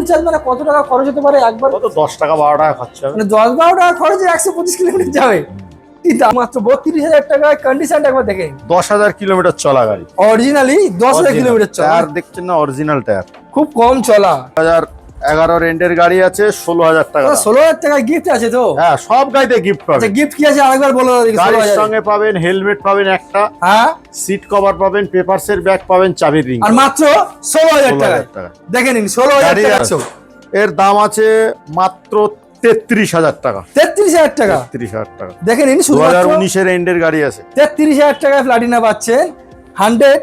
Charge মানে কত টাকা খরচ হতে পারে একবার? কত 10 টাকা 12 টাকা খরচ হবে, মানে 10-12 টাকা খরচে 125 কিলোমিটার যাবে। কিন্তু মাত্র 32,000 টাকায় কন্ডিশনটা একবার দেখেন। 10,000 কিলোমিটার চলা গাড়ি, অরিজিনালি 10,000 কিলোমিটার চলা। টায়ার দেখছেন না, অরিজিনাল টায়ার, খুব কম চলা। 2011 এন্ডের গাড়ি আছে, 16,000 টাকা। 16,000 টাকায় গিফট আছে তো? হ্যাঁ, সব গাড়িতে গিফট পাবেন। আচ্ছা, গিফট কি আছে আরেকবার বলো দেখি। গাড়ির সঙ্গে পাবেন হেলমেট পাবেন একটা, হ্যাঁ, সিট কভার পাবেন, পেপারসের ব্যাগ পাবেন, চাবির রিং, আর মাত্র 16,000 টাকা। দেখে নিন 16,000 টাকা। এর দাম আছে মাত্র 33,000 টাকা। 33,000 টাকা? 33,000 টাকা। দেখে নিন, 2019 এর এন্ডের গাড়ি আছে। 33,000 টাকায় প্লাটিনা পাচ্ছেন। 100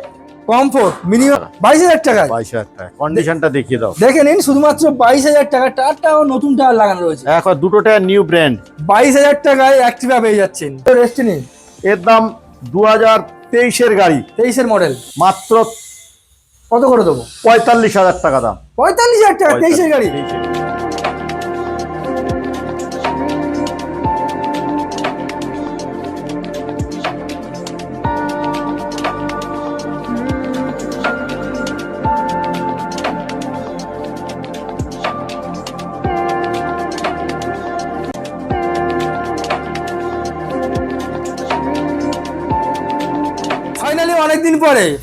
কমফোর্ট মিনিমাম 22,000 টাকা। 22,000 টাকা। কন্ডিশনটা দেখিয়ে দাও। দেখে নিন, শুধুমাত্র 22,000 টাকা। টায়ারটাও নতুন টায়ার লাগানো রয়েছে। এখন দুটো টায়ার নিউ ব্র্যান্ড। 22,000 টাকায় অ্যাক্টিভা পেয়ে যাচ্ছেন। ডেস্টিনি এর দাম 2023 এর গাড়ি, 23 এর মডেল। মাত্র কত করে দেবো? 45,000 টাকা দাম। 45,000 টাকা 23 এর গাড়ি।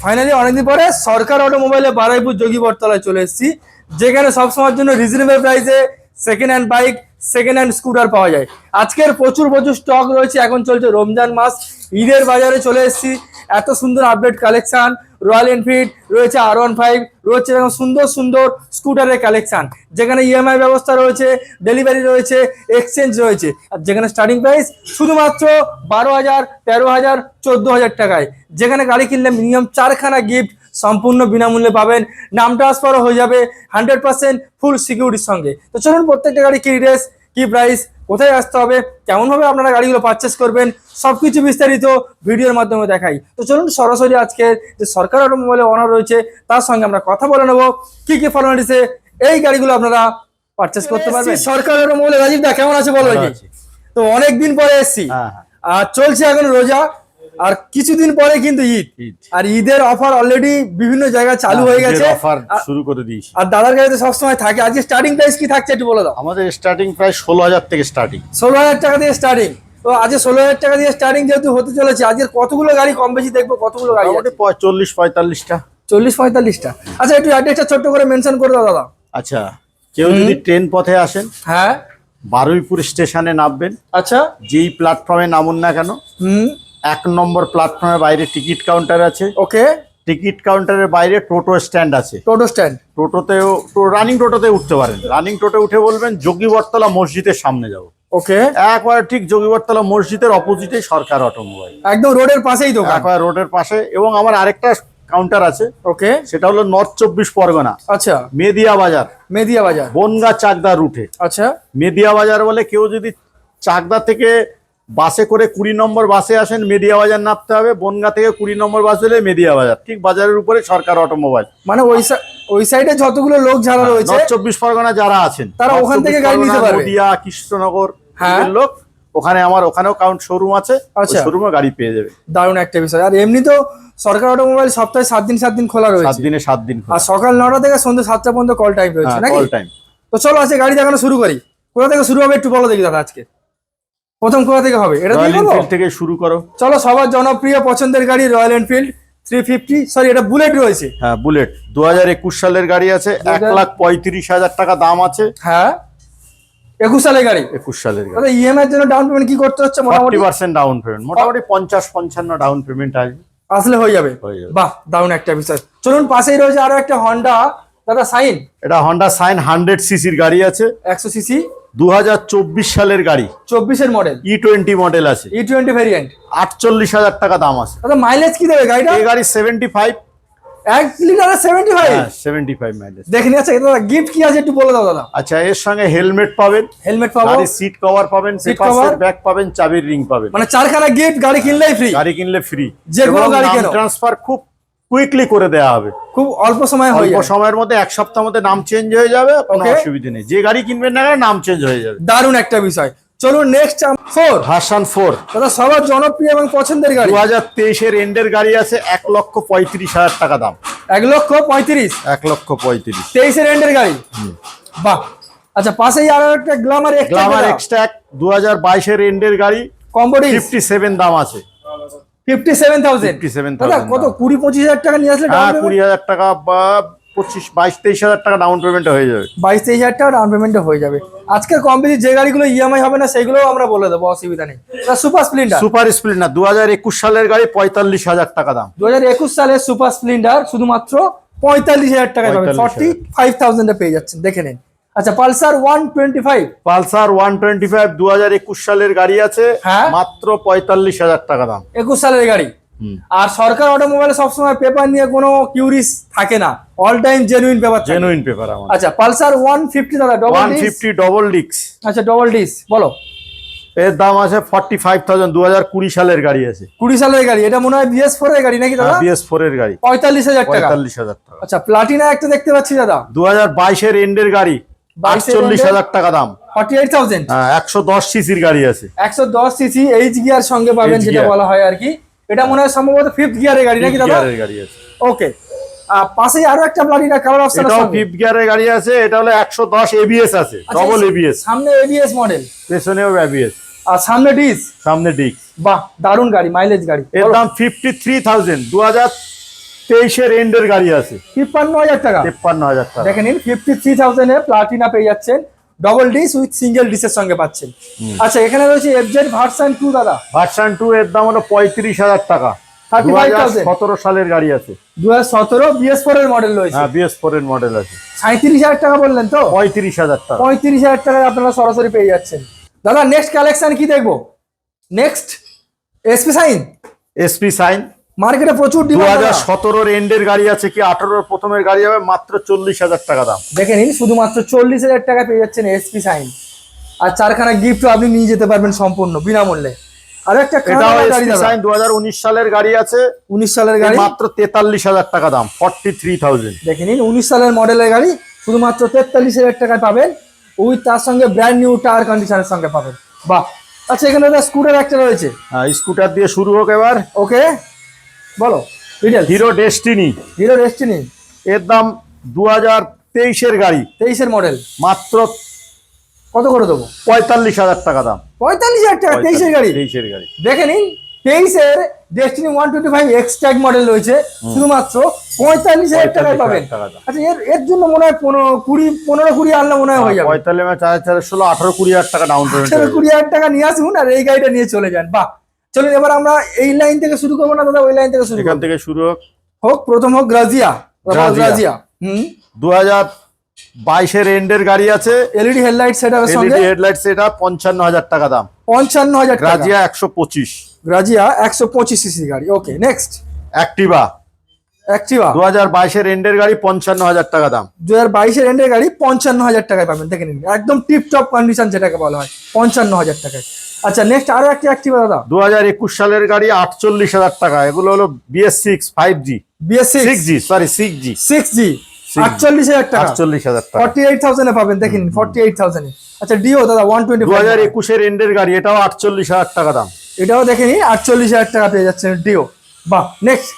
ফাইনালি অনেকদিন পরে সরকার অটোমোবাইলে বারুইপুর যোগী বটতলায় চলে এসেছি, যেখানে সবসময়ের জন্য রিজনেবল প্রাইসে second hand bike, second hand scooter পাওয়া যায়। আজকের প্রচুর স্টক রয়েছে। এখন চলছে রমজান মাস, ঈদের বাজারে চলে এসেছি। এত সুন্দর আপডেট কালেকশন, রয়্যাল এনফিল্ড রয়েছে, R15 রয়েছে, এরকম সুন্দর সুন্দর স্কুটারের কালেকশন, যেখানে ইএমআই ব্যবস্থা রয়েছে, ডেলিভারি রয়েছে, এক্সচেঞ্জ রয়েছে। আর যেখানে স্টার্টিং প্রাইস শুধুমাত্র 12,000, 13,000, 14,000 টাকায়। যেখানে গাড়ি কিনলে মিনিমাম 4খানা গিফট সম্পূর্ণ বিনামূল্যে পাবেন। নাম ট্রান্সফারও হয়ে যাবে 100% ফুল সিকিউরিটির সঙ্গে। তো চলুন, প্রত্যেকটা গাড়ি কি রেস, কি প্রাইস, কোথায় আসতে হবে, কেমনভাবে আপনারা গাড়িগুলো পারচেস করবেন, সবকিছু বিস্তারিত ভিডিওর মাধ্যমে দেখাই। তো চলুন, সরাসরি আজকের যে সরকার অটোমোবাইলের ওনার রয়েছে তার সঙ্গে আমরা কথা বলে নেবো কি কি ফর্মালিটিসে এই গাড়িগুলো আপনারা পারচেস করতে পারবেন। সরকার অটোমোবাইল রাজীব দা কেমন আছে বলো দেখি? তো অনেকদিন পরে এসেছি, আর চলছে এখন রোজা, আর কিছুদিন পরে কিন্তু ঈদ। আর ঈদের অফার অলরেডি বিভিন্ন জায়গায় চালু হয়ে গেছে, অফার শুরু করে দিয়েছি। আর দাদার গাড়িতে সবসময় থাকে। আজকে স্টার্টিং প্রাইস কি থাকছে একটু বলে দাও। আমাদের স্টার্টিং প্রাইস 16,000 থেকে স্টার্টিং। 16,000 টাকা দিয়ে স্টার্টিং। তো আজকে 16,000 টাকা দিয়ে স্টার্টিং যেহেতু হতে চলেছে, আজকে কতগুলো গাড়ি কম বেশি দেখবো? কতগুলো গাড়ি? 40-45টা। 40-45টা। আচ্ছা, একটু অ্যাড্রেসটা ছোট্ট করে মেনশন করে দাও দাদা। আচ্ছা, কেউ যদি ট্রেন পথে আসেন, হ্যাঁ, বারুইপুর স্টেশনে নামবেন। আচ্ছা, যেই প্ল্যাটফর্মে নামুন না কেন, 1 নম্বর প্ল্যাটফর্মের বাইরে টিকিট কাউন্টার আছে। ওকে। টিকিট কাউন্টারের বাইরে টোটো স্ট্যান্ড আছে। টোটো স্ট্যান্ড। টোটোতেও রানিং টোটোতে উঠতে পারেন। রানিং টোটো উঠে বলবেন যোগী বটতলা মসজিদের সামনে যাবো। ওকে। একবার ঠিক যোগী বটতলা মসজিদের অপোজিটে সরকার অটোমোবাইল, একদম রোডের পাশেই দোকান। একবার রোডের পাশে। এবং আমার আরেকটা কাউন্টার আছে। ওকে। সেটা হলো নর্থ 24 পরগনা। আচ্ছা। মেদিয়া বাজার। মেদিয়া বাজার, বনগা চাকদা রুটে। আচ্ছা। মেদিয়া বাজার বলে কেউ যদি চাকদা থেকে বাসে করে 20 নম্বর বাসে আসেন, মেদিয়া বাজার নামতে হবে। বনগা থেকে 20 নম্বর বাস হলে মেদিয়া বাজার, ঠিক বাজারের উপরে সরকার অটোমোবাইল। মানে ওই সাইডে যতগুলো লোক যারা রয়েছে, নর্থ 24 পরগনা যারা আছেন, তারা ওখান থেকে গাড়ি নিতে পারবে। নদিয়া, কৃষ্ণনগর লোক, ওখানে ওখানেও শোরুম আছে। শোরুমে গাড়ি পেয়ে যাবে। দারুণ একটা বিষয়। আর এমনি তো সরকার অটোমোবাইল সপ্তাহে 7 দিন খোলা রয়েছে। 7 দিনে 7 দিন। আর সকাল 9টা থেকে সন্ধ্যা 7টা পর্যন্ত কল টাইম রয়েছে নাকি? Call time. তো চলো আজকে গাড়ি দেখানো শুরু করি। কোথা থেকে শুরু হবে একটু বলো দেখি দাদা। আজকে প্রথম কোথা থেকে হবে? এটা থেকে শুরু করো। চলো, সবার জনপ্রিয় পছন্দের গাড়ি রয়্যাল এনফিল্ড 350। সরি, এটা বুলেট রয়েছে। হ্যাঁ, বুলেট 2021 সালের গাড়ি আছে। 1,35,000 টাকা দাম আছে। হ্যাঁ, 21 সালের গাড়ি। 21 সালের গাড়ি। আচ্ছা, ইএমআই এর জন্য ডাউন পেমেন্ট কি করতে হচ্ছে? মোটামুটি 40% ডাউন পেমেন্ট, মোটামুটি 50-55 ডাউন পেমেন্ট আসলে হয়ে যাবে। বাহ, দারুণ একটা বিষয়। চলুন, পাশেই রয়েছে আরো একটা হন্ডা দাদা সাইন। এটা হন্ডা সাইন 100 সিসির গাড়ি আছে। 100 সিসি, 2024 সালের গাড়ি, 24 এর মডেল, E20 মডেল আছে। E20 ভেরিয়েন্ট, 48,000 টাকা দাম আছে। দাদা মাইলেজ কি দেবে গাড়িটা? এই গাড়ি 75। 1 লিটারে 75? হ্যাঁ, 75 মাইলেজ। দেখেন। আচ্ছা দাদা, গিফট কি আছে একটু বলে দাও দাদা। আচ্ছা, এর সঙ্গে হেলমেট পাবেন, হেলমেট পাবো, গাড়ির সিট কভার পাবেন, পেপারসের ব্যাগ পাবেন, চাবির রিং পাবেন। মানে 4খানা গিফট, গাড়ি কিনলেই ফ্রি। গাড়ি কিনলে ফ্রি। যে কোনো গাড়ি কেনো, ট্রান্সফার খুব কুইকলি করে দেওয়া হবে। খুব অল্প সময় হয়ে যাবে। অল্প সময়ের মধ্যে 1 সপ্তাহের মধ্যে নাম চেঞ্জ হয়ে যাবে, কোনো অসুবিধা নেই। যে গাড়ি কিনবেন না নাম চেঞ্জ হয়ে যাবে। দারুণ একটা বিষয়। চলুন নেক্সট 4 ভার্সন 4। দাদা সবার জনপ্রিয় এবং পছন্দের গাড়ি। 2023 এর এন্ডের গাড়ি আছে। 1,35,000 টাকা দাম। 1,35,000? 1,35,000। 23 এর এন্ডের গাড়ি। বাহ, আচ্ছা পাশেই আরো একটা গ্ল্যামার গ্ল্যামার এক্সট্রাক 2022 এর এন্ডের গাড়ি, কম্বোডি 57 দাম আছে। 57,000 57,000 দাদা, কত 20-25 হাজার টাকা নিয়ে আসলে হ্যাঁ 20,000 টাকা বা 25-22-23 হাজার টাকা ডাউন পেমেন্ট হয়ে যাবে। 22-23 হাজার টাকা ডাউন পেমেন্টে হয়ে যাবে। আজকের কম্পিটির যে গাড়িগুলো ইএমআই হবে না সেগুলোও আমরা বলে দেবো, অসুবিধা নেই। সুপার স্প্লেন্ডার, সুপার স্প্লেন্ডার 2021 সালের গাড়ি 45,000 টাকা দাম। 2021 সালের সুপার স্প্লেন্ডার শুধুমাত্র 45,000 টাকায় পাবেন, 45,000 এ পেয়ে যাচ্ছেন, দেখে নিন। আচ্ছা পালসার 125, পালসার 125 2021 সালের গাড়ি আছে, হ্যাঁ। মাত্র 45,000 টাকা দাম। 21 সালের গাড়ি। আর সরকার অটোমোবাইলে সবসময় পেপার নিয়ে কোনো কিউরিস থাকে না, all time genuine paper, genuine paper আমার। আচ্ছা পালসার 150 দাদা, ডবল 150 ডবল ডিক্স। আচ্ছা ডবল ডিস বলো। এর দাম আছে 45,000, 2020 সালের গাড়ি আছে। 20 সালের গাড়ি, এটা মনে হয় BS4 এর গাড়ি নাকি দাদা? BS4 এর গাড়ি, 45,000 টাকা। 45,000 টাকা। আচ্ছা প্লাটিনা একটা দেখতে পাচ্ছি দাদা, 2022 এর এন্ডের গাড়ি, 48,000 টাকা দাম। 48,000, 110 সিসির গাড়ি আছে। 110 সিসি এইচ গিয়ার সঙ্গে পাবেন, H যেটা gear। বলা হয় আর কি। এটা মনে হয় সম্ভবত 5th গিয়ারের গাড়ি নাকি দাদা? গিয়ারের গাড়ি আছে। ওকে, পাশেই আরো একটা প্লাটিনা কালার অপশন এটাও আছে, 5th গিয়ারের গাড়ি আছে। এটা হলো 110 ABS আছে, ডবল ABS, সামনে ABS মডেল, পেছনেও ABS, আর সামনে ডিস। সামনে ডিক্স। বাহ, দারুন গাড়ি, মাইলেজ গাড়ি। এর দাম 53,000, 2023 এর এন্ডের গাড়ি আছে। 53,000 টাকা, 53,000 টাকা। দেখে নিন 53,000 এ প্লাটিনা পেয়ে যাচ্ছেন, ডবল ডিস উইথ সিঙ্গেল ডিসের সঙ্গে পাচ্ছেন। আচ্ছা এখানে রয়েছে FZ ভার্সন 2 দাদা, ভার্সন 2 এর দাম হলো 35,000 টাকা, 35,000, 2017 সালের গাড়ি আছে। 2017 BS4 এর মডেল রয়েছে। হ্যাঁ BS4 এর মডেল আছে। 37,000 টাকা বললেন তো? 35,000 টাকা। 35,000 টাকায় আপনারা সরাসরি পেয়ে যাচ্ছেন। দাদা নেক্সট কালেকশন কি দেখবো? Next SP sign. SP sign মার্কেটে প্রচুর ডিমান্ড। 2017 এর এন্ডের গাড়ি আছে, কি 18 এর প্রথমের গাড়ি হবে, মাত্র 40,000 টাকা দাম। দেখে নিন, শুধুমাত্র 40,000 টাকা পেয়ে যাচ্ছেন SP সাইন। আর 4খানা গিফটও আপনি নিয়ে যেতে পারবেন সম্পূর্ণ বিনামূল্যে। আর একটা এটাও SP সাইন 2019 সালের গাড়ি আছে, 19 সালের গাড়ি, মাত্র 43,000 টাকা দাম, 43,000। দেখে নিন 19 সালের মডেলের গাড়ি শুধুমাত্র 43,000 টাকায় পাবেন, ওই তার সঙ্গে ব্র্যান্ড নিউ টায়ার কন্ডিশনের সঙ্গে পাবেন। বাহ, আচ্ছা এখানে একটা স্কুটার একটা রয়েছে। হ্যাঁ স্কুটার দিয়ে শুরু হোক এবার। ওকে বলো details. Hero destiny, hero destiny, এর দাম 2023 এর গাড়ি, 23 এর মডেল, মাত্র কত করে দেবো? 45,000 টাকা দাম। 45,000 টাকা 23 এর গাড়ি। 23 এর গাড়ি। দেখে নিন 23 এর ডেস্টিনি 125 এক্সট্রাক মডেল রয়েছে, শুধুমাত্র 45,000 টাকায় পাবেন। 45,000 টাকা। আচ্ছা এর জন্য মনে হয় 15-20 আনলে মনে হয় হয়ে যাবে। 45 16 18-20,000 টাকা ডাউন পেমেন্ট। 20,000 টাকা নিয়ে আসুন আর এই গাড়িটা নিয়ে চলে যান। বাহ, চলুন এবার আমরা এই লাইন থেকে শুরু করবো না দাদা, ওই লাইন থেকে শুরু এখান করবো। থেকে শুরু হোক। হোক প্রথম হোক গ্রাজিয়া। গ্রাজিয়া 2022 এর এন্ডের গাড়ি আছে, এলইডি হেডলাইট সেটআপের সঙ্গে, এলইডি হেডলাইট সেটা 55,000 টাকা দাম। 55,000 টাকা। গ্রাজিয়া 125, গ্রাজিয়া 125 সিসি গাড়ি। ওকে নেক্সট অ্যাক্টিভা অ্যাক্টিভা 2022 এর এন্ডের গাড়ি, 55,000 টাকা দাম। 2022 এর এন্ডের গাড়ি 55,000 টাকায় পাবেন, দেখে নিন একদম টিপ টপ কন্ডিশন যেটাকে বলা হয়, 55,000 টাকায়। আচ্ছা নেক্সট আরো একটা অ্যাক্টিভা দাদা, 2021 সালের গাড়ি, 48,000 টাকা। এগুলো হলো BS6 5G, BS6 6G sorry 6G 6G 48,000 টাকা, 48,000 টাকা। 48,000 এ পাবেন, দেখে নিন 48,000 এ। আচ্ছা ডিও দাদা 125, 2021 এর এন্ডের গাড়ি, এটাও 48,000 টাকা দাম। এটাও দেখে নিন 48,000 টাকা পেয়ে যাচ্ছেন ডিও। বাহ, নেক্সট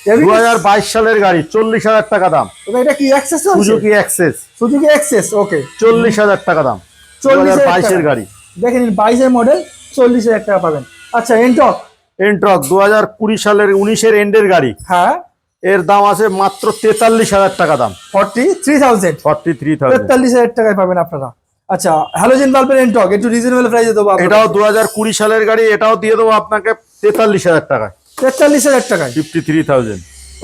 2022 সালের গাড়ি, 40,000 টাকা দাম। এটা কি Access? Suzuki Access, Suzuki Access. Okay 40,000 টাকা দাম। 2022 এর গাড়ি, দেখে নিন 22 এর মডেল, 40,000 টাকা পাবেন। আচ্ছা এন্টক, এন্ট্রক 2020 সালের 19 এর এন্ডের গাড়ি, হ্যাঁ এর দাম আছে মাত্র 43,000 টাকা দাম, 43,000, 43,000। 43,000 টাকায় পাবেন আপনারা। আচ্ছা হ্যালোজেন বাল্বের এন্টক একটু রিজনেবল প্রাইসে দেবো আপনাকে। এটাও 2020 সালের গাড়ি, এটাও দিয়ে দেবো আপনাকে 43,000 টাকায়, 43,000 টাকায়। 53,000।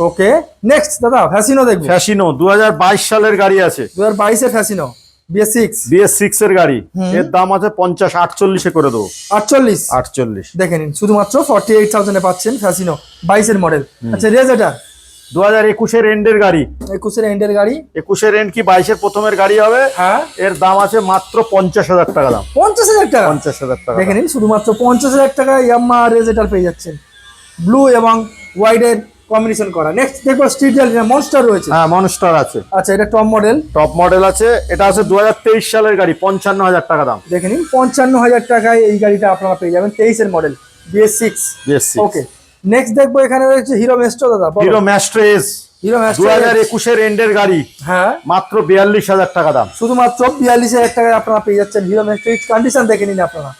ওকে নেক্সট দাদা ফ্যাসিনো দেখবো। ফ্যাসিনো 2022 সালের গাড়ি আছে, 2022 এর ফ্যাসিনো BS6, BS6 এর গাড়ি, এর দাম আছে 50, 48 করে দেবো, 48। 48। দেখে নিন শুধুমাত্র 48,000 এ পাচ্ছেন ফ্যাসিনো 22 এর মডেল। আচ্ছা রেজেটার 2021 এর এন্ডের গাড়ি, 21 এর এন্ডের গাড়ি, 21 এর এন্ড কি 22 এর প্রথমের গাড়ি হবে, হ্যাঁ এর দাম আছে মাত্র 50,000 টাকা দাম, 50,000 টাকা। 50,000 টাকা। দেখে নিন শুধুমাত্র 50,000 টাকায় ইয়ামাহা রেজেটার পেয়ে যাচ্ছেন, ব্লু এবং হোয়াইটের কম্বিনেশন করা। নেক্সট দেখবো স্ট্রিট মনস্টার রয়েছে। হ্যাঁ মনস্টার আছে, আচ্ছা এটা টপ মডেল, টপ মডেল আছে। এটা আছে 2023 সালের গাড়ি, 55,000 টাকা দাম। দেখে নিন 55,000 টাকায় এই গাড়িটা আপনারা পেয়ে যাবেন, 23 এর model BS6। BS6। Okay next দেখবো এখানে রয়েছে হিরো মেস্ট্রো দাদা, হিরো ম্যাস্ট্রো এস হিরো 2021 এন্ডের গাড়ি, হ্যাঁ মাত্র 42,000 টাকা দাম। শুধুমাত্র 42,000 টাকায় আপনারা পেয়ে যাচ্ছেন হিরো ম্যাস্ট্রো। কন্ডিশন দেখে নিন আপনারা।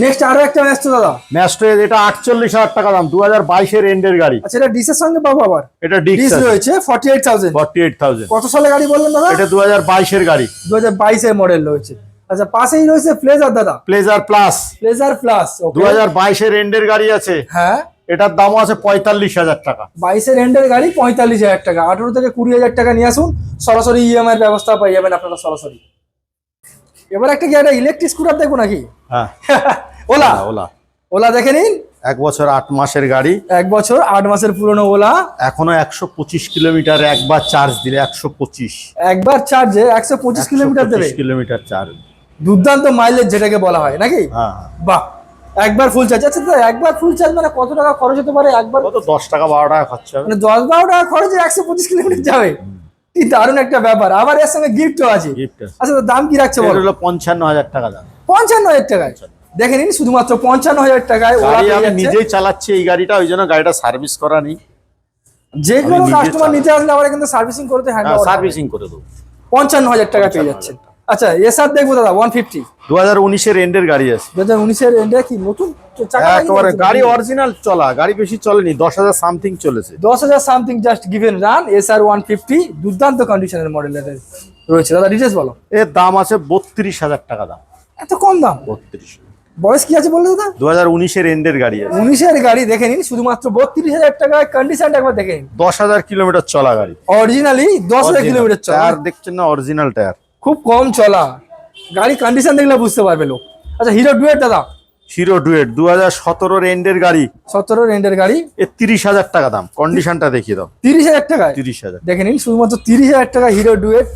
নেক্সট আরো একটা ম্যাস্ট্রো দাদা, ম্যাস্ট্রো, এটা 48,000 টাকা দাম, 2022 এন্ডের গাড়ি। আচ্ছা এটা ডিসের সঙ্গে পাবো আবার? এটা ডিস ডিক্স রয়েছে 48,000। 48,000। কত সালে গাড়ি বললেন দাদা? এটা 2022 গাড়ি, 2022 এর মডেল রয়েছে। আচ্ছা পাশেই রয়েছে প্লেজার দাদা, প্লেজার প্লাস, প্লেজার প্লাস। 2022 এন্ডের গাড়ি আছে। হ্যাঁ এটার দামও আছে 45,000 টাকা। 22 এর এন্ডের গাড়ি 45,000 টাকা। 18 থেকে 20,000 টাকা নিয়ে আসুন, সরাসরি ইএমআই এর ব্যবস্থা পেয়ে যাবেন আপনারা সরাসরি। এবার একটা কি একটা ইলেকট্রিক স্কুটার দেখবো নাকি? হ্যাঁ ওলা, ওলা, ওলা দেখে নিন। 1 বছর 8 মাসের গাড়ি, 1 বছর 8 মাসের পুরনো ওলা। এখনো 125 কিলোমিটার, একবার চার্জ দিলে 125, একবার চার্জে 125 কিলোমিটার দেবে। 125 কিলোমিটার চার্জ, দুর্দান্ত মাইলেজ যেটাকে বলা হয় নাকি? হ্যাঁ। বাহ, একবার ফুল চার্জ। আচ্ছা দাদা একবার ফুল চার্জ মানে কত টাকা খরচ হতে পারে একবার? কত 10 টাকা 12 টাকা খরচা হবে। মানে 10-12 টাকা খরচে 125 কিলোমিটার যাবে, কি দারুণ একটা ব্যাপার। আবার এর সঙ্গে গিফটও আছে। গিফট আছে। আচ্ছা দাম কি রাখছে এটা বলো? হলো 55,000 টাকা দাম। 55,000 টাকায় দেখে নিন, শুধুমাত্র 55,000 টাকায় ওলা গাড়ি পেয়ে আমি যাচ্ছে। নিজেই চালাচ্ছি এই গাড়িটা, ওই জন্য গাড়িটা সার্ভিস করা নেই। যে কোনো আমি নিজে কাস্টমার চালাই। নিতে আসলে আবার কিন্তু সার্ভিসিং করতে হ্যান্ড ওভার সার্ভিসিং করে দেবো। 55,000 টাকা পেয়ে যাচ্ছেন। আচ্ছা এসআর দেখবো দাদা 150, 2019 এন্ডের গাড়ি আছে। 2019 এর এন্ডে কি নতুন চাকা লাগিয়ে একেবারে দিয়েছে? গাড়ি অরিজিনাল চলা, গাড়ি বেশি চলেনি, 10,000 সামথিং চলেছে। 10,000 something just given run. SR 150 দুর্দান্ত কন্ডিশনের মডেল রয়েছে দাদা। ডিটেলস বলো। এর দাম আছে 32,000 টাকা দাম। এত কম দাম? 32। বয়স কি আছে বললে দাদা? 2019 এন্ডের গাড়ি আছে। 19 এর গাড়ি দেখে নিন, শুধুমাত্র 32,000 টাকায়। কন্ডিশনটা একবার দেখে নিন। 10,000 কিলোমিটার চলা গাড়ি, অরিজিনালি 10,000 কিলোমিটার চলা। টায়ার দেখছেন না, অরিজিনাল টায়ার, খুব কম চলা গাড়ি। কন্ডিশন দেখলে বুঝতে পারবে লোক। আচ্ছা হিরো ডুয়েট দাদা, হিরো ডুয়েট 2017 এন্ডের গাড়ি, 17 রেন্ডের গাড়ি। এর 30,000 টাকা দাম। কন্ডিশনটা দেখিয়ে দাও। 30,000 টাকায় 30,000। দেখে নিন, শুধুমাত্র 30,000 টাকা হিরো ডুয়েট।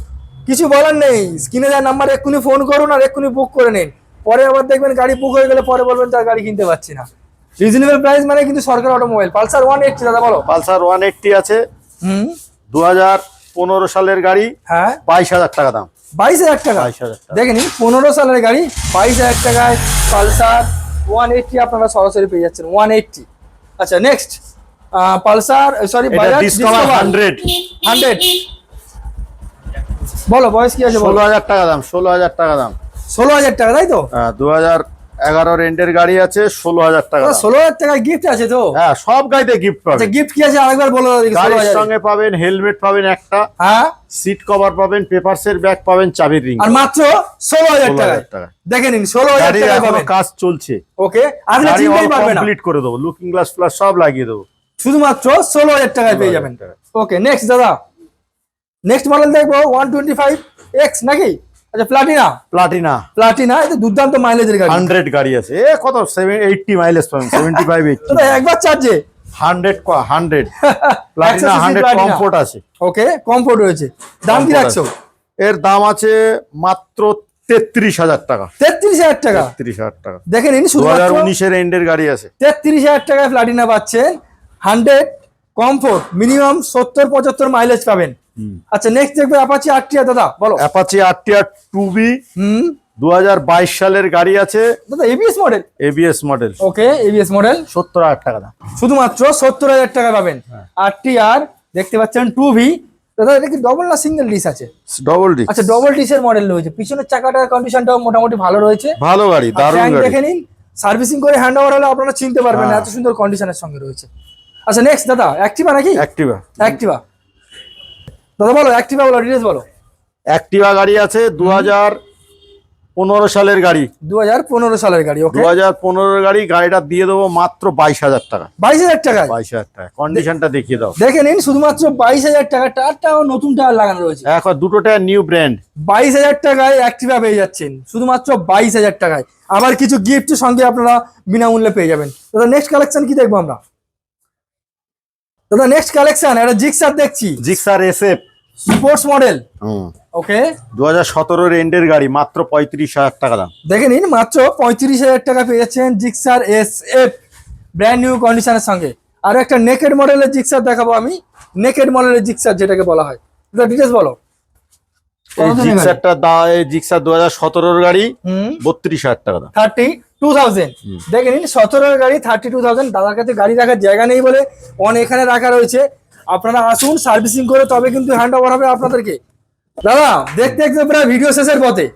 কিছু বলার নেই, স্ক্রিনে যার নাম্বার এক্ষুনি ফোন করুন আর এক্ষুনি বুক করে নিন। পরে আবার দেখবেন গাড়ি বুক হয়ে গেলে পরে বলবেন তার গাড়ি কিনতে পারছি না। রিজনেবল প্রাইস মানে কিন্তু সরকার অটোমোবাইল। পালসার 180 দাদা বলো। পালসার 180 আছে, হুম 2015 সালের গাড়ি, হ্যাঁ 22,000 টাকা দাম। 22,000 টাকা 22,000 টাকা। দেখে নিন, 15 সালের গাড়ি 22,000 টাকায় পালসার 180 আপনারা সরাসরি পেয়ে যাচ্ছেন 180। আচ্ছা নেক্সট পালসার সরি এটা বাজাজ ডিসকভার 100, 100 বলো। বয়স কি আছে বলো? 16,000 টাকা দাম। 16,000 টাকা দাম। 16,000 টাকা তাই তো? 2011 রেন্টের গাড়ি আছে, 16,000 টাকা দাম। 16,000 টাকায় গিফট আছে তো? হ্যাঁ, সব গাড়িতে গিফট আচ্ছা পাবেন। গিফট কি আছে আরেকবার বলো দাদা দেখি। গাড়ির 16,000 সঙ্গে পাবেন হেলমেট পাবেন একটা, হ্যাঁ সিট কভার পাবেন, পেপারসের ব্যাগ পাবেন, চাবির রিং। আর মাত্র 16,000 টাকায় 16,000 টাকা। দেখে নিন 16,000 গাড়ির টাকায় এখনো পাবেন। কাজ চলছে, ওকে আপনি গাড়ি চিন্তাই পারবেন না, কমপ্লিট করে দেবো, লুকিং গ্লাস প্লাস সব লাগিয়ে দেবো। শুধুমাত্র 16,000 টাকায় পেয়ে যাবেন। 16,000 টাকায়। ওকে নেক্সট দাদা, নেক্সট মডেল দেখবো 125X নাকি? আচ্ছা প্লাটিনা, প্লাটিনা প্লাটিনা এটা দুর্দান্ত মাইলেজের গাড়ি। 100 গাড়ি আছে। এ কত 80 মাইলেজ পাবেন, 75 80। দাদা একবার চার্জে 100 প্লাটিনা 100 কমফোর্ট আছে। ওকে কমফোর্ট রয়েছে। দাম কি Comfort রাখছো? আছে। এর দাম আছে মাত্র 33,000 টাকা। 33,000 টাকা 33,000 টাকা। দেখে নিন, শুধুমাত্র 2019 এন্ডের গাড়ি আছে। 33,000 টাকায় প্লাটিনা পাচ্ছেন। 100 কমফোর্ট, মিনিমাম 70-75 মাইলেজ পাবেন। আচ্ছা নেক্সট দেখবো অ্যাপাচি আরটিআর দাদা বলো। অ্যাপাচি আরটিআর 2B 2022 সালের গাড়ি আছে। দাদা ABS model. ABS model. Okay ABS model 70,000 টাকা দাম। শুধুমাত্র 70,000 টাকা পাবেন। আরটিআর দেখতে পাচ্ছেন 2B। দাদা এটা কি ডবল না সিঙ্গেল ডিস আছে? Double disc. আচ্ছা ডবল ডিসের মডেল রয়েছে। পিছনের চাকাটার কন্ডিশনটাও মোটামুটি ভালো রয়েছে। ভালো গাড়ি, দারুণ ট্যাঙ্ক গাড়ি। দেখে নিন, সার্ভিসিং করে হ্যান্ড ওভার হলে আপনারা চিনতে পারবেন না, হ্যাঁ। এত সুন্দর কন্ডিশনের সঙ্গে রয়েছে। আচ্ছা নেক্সট দাদা অ্যাক্টিভা নাকি? অ্যাক্টিভা। অ্যাক্টিভা দাদা বলো, অ্যাক্টিভা বলো, ডিটেইলস বলো। অ্যাক্টিভা গাড়ি আছে 2015 সালের গাড়ি। 2015 সালের গাড়ি। ওকে 2015 গাড়ি, গাড়িটা দিয়ে দেবো মাত্র 22,000 টাকা। 22,000 টাকায় 22,000 টাকা। কন্ডিশনটা দেখিয়ে দাও। দেখে নিন, শুধুমাত্র 22,000 টাকা। টায়ারটাও নতুন টায়ার লাগানো রয়েছে। এখন দুটোটা নিউ ব্র্যান্ড। 22,000 টাকায় অ্যাক্টিভা পেয়ে যাচ্ছেন, শুধুমাত্র 22,000 টাকায়। আবার কিছু গিফট সঙ্গে আপনারা বিনামূল্যে পেয়ে যাবেন। দাদা নেক্সট কালেকশন কি দেখবো আমরা? দাদা নেক্সট কালেকশন একটা জিক্সার দেখছি, জিক্সার এসএফ স্পোর্টস মডেল। ওকে 2017 এন্ডের গাড়ি, মাত্র 35,000 টাকা দাম। দেখে নিন, মাত্র 35,000 টাকা পেয়ে যাচ্ছেন জিক্সার এসএফ ব্র্যান্ড নিউ কন্ডিশনের সঙ্গে। আর একটা নেকেড মডেলের জিক্সার দেখাবো আমি, নেকেড মডেলের জিক্সার যেটাকে বলা হয়। ডিটেলস বলো। এই জিক্সার 2017 গাড়ি, 32,000 টাকা দাম। 32,000 দেখে নিন, 17 গাড়ি 32,000। দাদার কাছে গাড়ি রাখার জায়গা নেই বলে এখানে রাখা রয়েছে। আপনারা আসুন, সার্ভিসিং করে তবে কিন্তু হ্যান্ড ওভার হবে আপনাদেরকে। দাদা দেখতে দেখতে প্রায় ভিডিও শেষের পথে,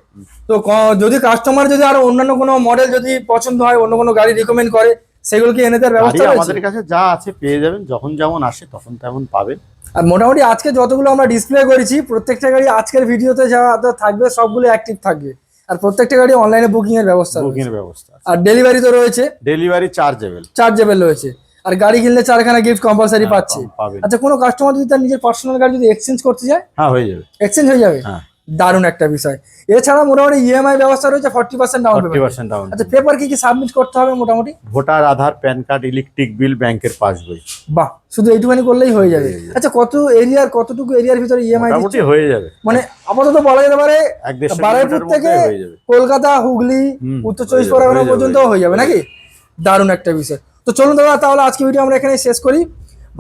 তো যদি কাস্টমার যদি আরো অন্যান্য কোনো মডেল যদি পছন্দ হয়, অন্য কোনো গাড়ি রিকমেন্ড করে, সেগুলো কি এনে দেওয়ার ব্যবস্থা গাড়ি রয়েছে? আমাদের কাছে যা আছে পেয়ে যাবেন, যখন যেমন আসে তখন তেমন পাবেন। আর মোটামুটি আজকে যতগুলো আমরা ডিসপ্লে করেছি প্রত্যেকটা গাড়ি আজকের ভিডিওতে যা থাকবে সবগুলো অ্যাক্টিভ থাকবে, আর প্রত্যেকটা গাড়ি অনলাইনে বুকিং এর ব্যবস্থা বুকিং রয়েছে। এর ব্যবস্থা আছে, আর ডেলিভারি তো রয়েছে, ডেলিভারি চার্জেবল। চার্জেবল রয়েছে। আর গাড়ি কিনলে 4খানা গিফট কম্পালসারি পাচ্ছে। পাবেন। আচ্ছা, কোনো কাস্টমার যদি তার নিজের পার্সোনাল গাড়ি যদি এক্সচেঞ্জ করতে যায়, হ্যাঁ হয়ে যাবে, এক্সচেঞ্জ হয়ে যাবে। হ্যাঁ দারুণ একটা বিষয়। এছাড়া মোটামুটি ইএমআই ব্যবস্থা রয়েছে 40% ডাউন পেমেন্ট। 40% ডাউন। আচ্ছা, পেপার কি কি সাবমিট করতে হবে মোটামুটি? ভোটার, আধার, প্যান কার্ড, ইলেকট্রিক বিল, ব্যাংকের পাসবই। বাহ, শুধু এইটুখানি করলেই হয়ে যাবে। আচ্ছা, কতটুকু এরিয়ার ভিতরে ইএমআই মোটামুটি হয়ে যাবে, মানে আপাতত বলা যেতে পারে 1-1.5 বারুইপুর কিলোমিটার থেকে মধ্যে হয়ে যাবে। কলকাতা, হুগলি, উত্তর চব্বিশ পরগনা পর্যন্ত হয়ে যাবে নাকি? দারুণ একটা বিষয়। তো চলুন দাদা, তাহলে আজকে ভিডিও আমরা এখানে শেষ করি।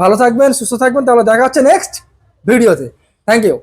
ভালো থাকবেন, সুস্থ থাকবেন, তাহলে দেখা হচ্ছে নেক্সট ভিডিওতে। Thank you.